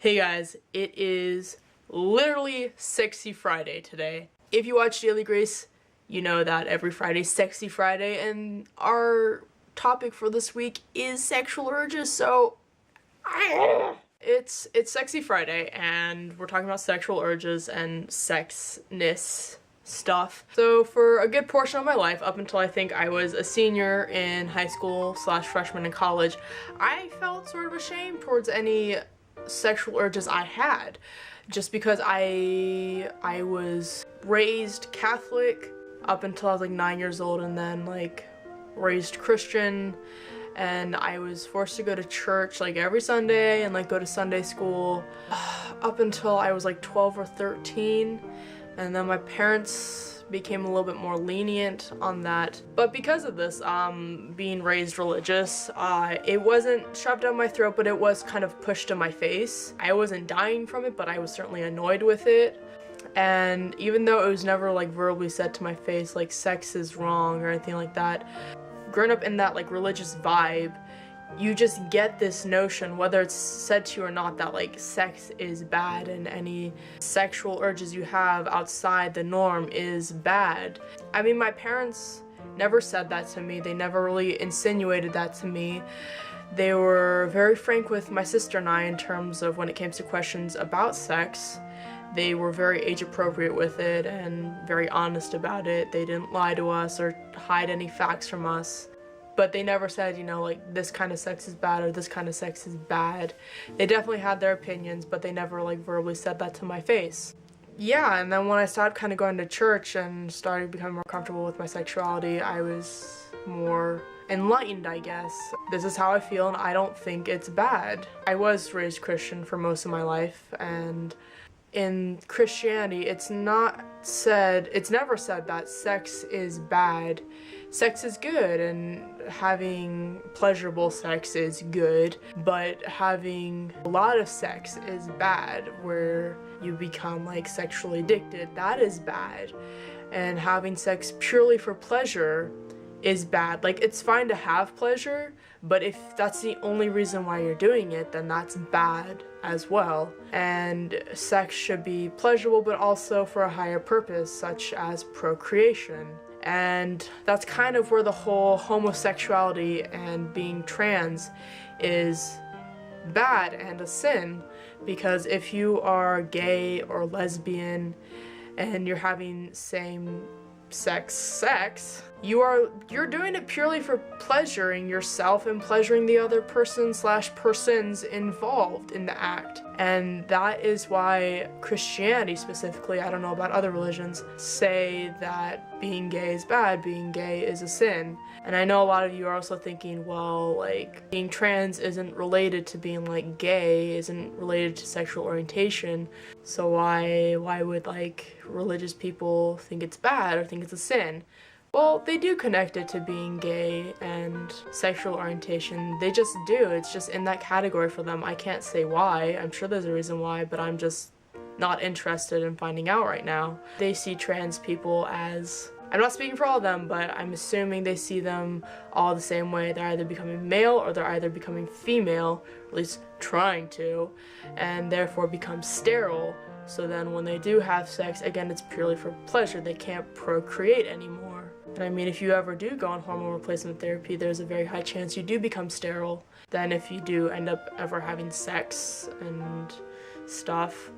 Hey guys, it is literally Sexy Friday today. If you watch Daily Grace, you know that every Friday is Sexy Friday, and our topic for this week is sexual urges, so it's Sexy Friday, and we're talking about sexual urges and sexness stuff. So for a good portion of my life, up until I think I was a senior in high school / freshman in college, I felt sort of ashamed towards any sexual urges I had, just because I was raised Catholic up until I was like 9 years old, and then like raised Christian, and I was forced to go to church like every Sunday and like go to Sunday school up until I was like 12 or 13, and then my parents became a little bit more lenient on that. But because of this, being raised religious, it wasn't shoved down my throat, but it was kind of pushed in my face. I wasn't dying from it, but I was certainly annoyed with it. And even though it was never like verbally said to my face like sex is wrong or anything like that, growing up in that like religious vibe, you just get this notion, whether it's said to you or not, that like sex is bad and any sexual urges you have outside the norm is bad. I mean, my parents never said that to me. They never really insinuated that to me. They were very frank with my sister and I in terms of when it came to questions about sex. They were very age appropriate with it and very honest about it. They didn't lie to us or hide any facts from us. But they never said, you know, like, this kind of sex is bad or this kind of sex is bad. They definitely had their opinions, but they never, like, verbally said that to my face. Yeah, and then when I started kind of going to church and started becoming more comfortable with my sexuality, I was more enlightened, I guess. This is how I feel, and I don't think it's bad. I was raised Christian for most of my life, and in Christianity, it's never said that sex is bad. Sex is good, and having pleasurable sex is good, but having a lot of sex is bad, where you become like sexually addicted. That is bad. And having sex purely for pleasure is bad. Like, it's fine to have pleasure, but if that's the only reason why you're doing it, then that's bad as well. And sex should be pleasurable, but also for a higher purpose, such as procreation. And that's kind of where the whole homosexuality and being trans is bad and a sin, because if you are gay or lesbian and you're having same-sex sex, you're doing it purely for pleasuring yourself and pleasuring the other person / persons involved in the act. And that is why Christianity specifically, I don't know about other religions, say that being gay is bad, being gay is a sin. And I know a lot of you are also thinking, well, like, being trans isn't related to being like gay, isn't related to sexual orientation, so why would like religious people think it's bad or think it's a sin? Well, they do connect it to being gay and sexual orientation. They just do. It's just in that category for them. I can't say why. I'm sure there's a reason why, but I'm just not interested in finding out right now. They see trans people as, I'm not speaking for all of them, but I'm assuming they see them all the same way. They're either becoming male or they're either becoming female, or at least trying to, and therefore become sterile. So then when they do have sex, again, it's purely for pleasure. They can't procreate anymore. And I mean, if you ever do go on hormone replacement therapy, there's a very high chance you do become sterile. Then if you do end up ever having sex and stuff,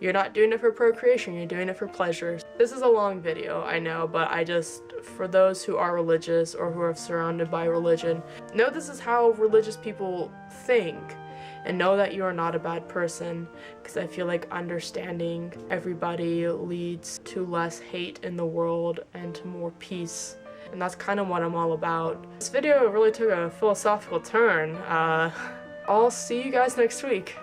you're not doing it for procreation, you're doing it for pleasure. This is a long video, I know, but for those who are religious or who are surrounded by religion, know this is how religious people think. And know that you are not a bad person, because I feel like understanding everybody leads to less hate in the world and to more peace. And that's kind of what I'm all about. This video really took a philosophical turn. I'll see you guys next week.